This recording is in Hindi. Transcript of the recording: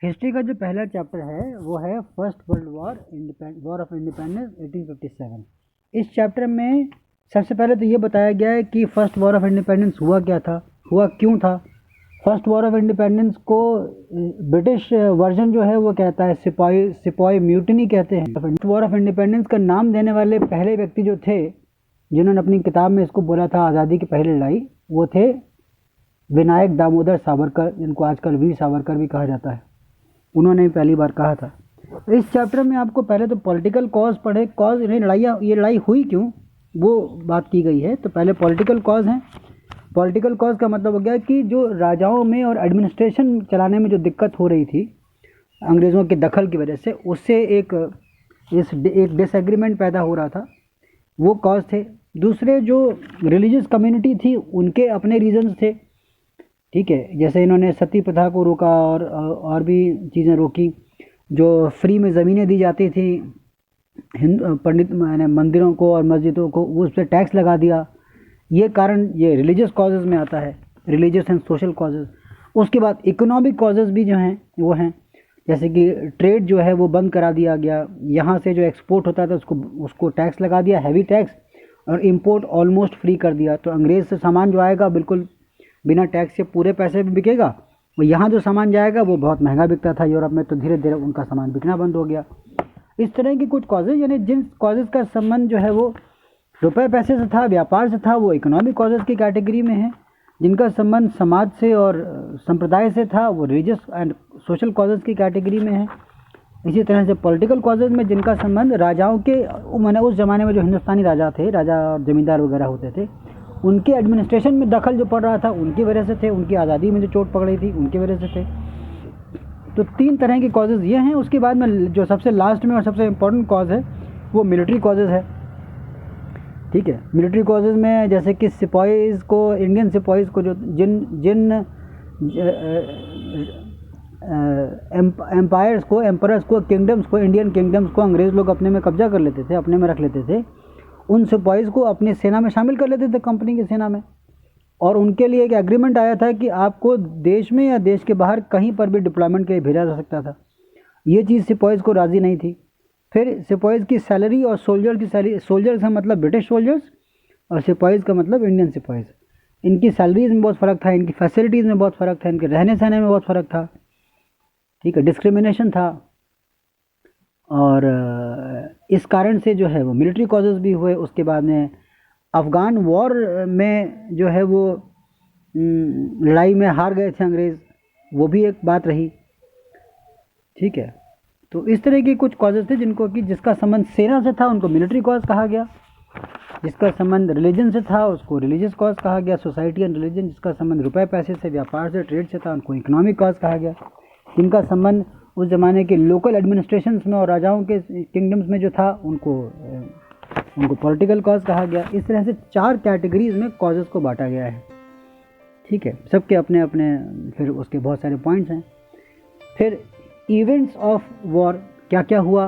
हिस्ट्री का जो पहला चैप्टर है वो है first world war of independence 1857। इस चैप्टर में सबसे पहले तो ये बताया गया है कि फर्स्ट वॉर ऑफ इंडिपेंडेंस हुआ क्या था, हुआ क्यों था। फर्स्ट वॉर ऑफ इंडिपेंडेंस को ब्रिटिश वर्जन जो है वो कहता है सिपाही म्यूटिनी कहते हैं। फर्स्ट वॉर ऑफ इंडिपेंडेंस का नाम देने वाले पहले व्यक्ति जो थे, जिन्होंने अपनी किताब में इसको बोला था आज़ादी की पहली लड़ाई, वो थे विनायक दामोदर सावरकर, जिनको आजकल वीर सावरकर भी कहा जाता है। उन्होंने पहली बार कहा था। इस चैप्टर में आपको पहले तो पॉलिटिकल कॉज पढ़े, कॉज ये लड़ाई हुई क्यों वो बात की गई है। तो पहले पॉलिटिकल कॉज हैं। पॉलिटिकल कॉज का मतलब हो गया कि जो राजाओं में और एडमिनिस्ट्रेशन चलाने में जो दिक्कत हो रही थी अंग्रेज़ों के दखल की वजह से, उससे एक डिसएग्रीमेंट पैदा हो रहा था, वो कॉज थे। दूसरे जो रिलीजियस कम्युनिटी थी उनके अपने रीजंस थे, ठीक है। जैसे इन्होंने सती प्रथा को रोका और भी चीज़ें रोकी। जो फ्री में ज़मीनें दी जाती थी पंडित मंदिरों को और मस्जिदों को, वो उस पर टैक्स लगा दिया। ये कारण ये रिलीजियस कॉजेज़ में आता है, रिलीजियस एंड सोशल कॉजेज़। उसके बाद इकोनॉमिक कॉजेज़ भी जो हैं वो हैं, जैसे कि ट्रेड जो है वो बंद करा दिया गया। यहाँ से जो एक्सपोर्ट होता था उसको टैक्स लगा दिया, हैवी टैक्स, और इंपोर्ट ऑलमोस्ट फ्री कर दिया। तो अंग्रेज़ से सामान जो आएगा बिल्कुल बिना टैक्स के पूरे पैसे भी बिकेगा, और यहाँ जो सामान जाएगा वो बहुत महंगा बिकता था यूरोप में, तो धीरे धीरे उनका सामान बिकना बंद हो गया। इस तरह की कुछ कॉजेज़, यानी जिन कॉजेज़ का संबंध जो है वो रुपए पैसे से था, व्यापार से था, वो इकोनॉमिक कॉजेज़ की कैटेगरी में है। जिनका संबंध समाज से और संप्रदाय से था वो रिलीजियस एंड सोशल कॉजेज़ की कैटेगरी में है। इसी तरह से पॉलिटिकल कॉजेज़ में जिनका संबंध राजाओं के, मैंने उस ज़माने में जो हिंदुस्तानी राजा थे, राजा और जमींदार वगैरह होते थे, उनके एडमिनिस्ट्रेशन में दखल जो पड़ रहा था उनकी वजह से थे, उनकी आज़ादी में जो चोट पकड़ी थी उनकी वजह से थे। तो 3 तरह के कॉजेज़ ये हैं। उसके बाद में जो सबसे लास्ट में और सबसे इम्पोर्टेंट कॉज है वो मिलिट्री कॉजेज़ है, ठीक है। मिलिट्री कॉजेज़ में जैसे कि सिपाहीज़ को, इंडियन सिपाहीज़ को, जो जिन एम्पायर्स को, एम्परर्स को, किंगडम्स को, इंडियन किंगडम्स को अंग्रेज़ लोग अपने में कब्जा कर लेते थे, अपने में रख लेते थे, उन सिपाहीज़ को अपनी सेना में शामिल कर लेते थे, कंपनी की सेना में। और उनके लिए एक एग्रीमेंट आया था कि आपको देश में या देश के बाहर कहीं पर भी डिप्लॉयमेंट के लिए भेजा जा सकता था। ये चीज़ सिपाहीज़ को राज़ी नहीं थी। फिर सिपाहीज़ की सैलरी और सोल्जर की सैलरी, सोल्जर्स का मतलब ब्रिटिश सोल्जर्स और सिपाहीज़ का मतलब इंडियन सिपाहीज़, इनकी सैलरीज़ में बहुत फ़र्क था, इनकी फैसिलिटीज़ में बहुत फ़र्क था, इनके रहने सहने में बहुत फ़र्क था, ठीक है। डिस्क्रिमिनेशन था। और इस कारण से जो है वो मिलिट्री कॉजेज़ भी हुए। उसके बाद में अफ़गान वॉर में जो है वो लड़ाई में हार गए थे अंग्रेज़, वो भी एक बात रही, ठीक है। तो इस तरह के कुछ कॉजेज़ थे जिनको कि जिसका संबंध सेना से था उनको मिलिट्री कॉज कहा गया, जिसका संबंध रिलीजन से था उसको रिलीजियस कॉज कहा गया, सोसाइटी एंड रिलीजन, जिसका संबंध रुपए पैसे से, व्यापार से, ट्रेड से था, उनको इकोनॉमिक कॉज कहा गया। जिनका संबंध उस ज़माने के लोकल एडमिनिस्ट्रेशंस में और राजाओं के किंगडम्स में जो था उनको पॉलिटिकल कॉज कहा गया। इस तरह से 4 कैटेगरीज में कॉजेज़ को बांटा गया है, ठीक है। सबके अपने अपने फिर उसके बहुत सारे पॉइंट्स हैं। फिर इवेंट्स ऑफ वॉर, क्या क्या हुआ,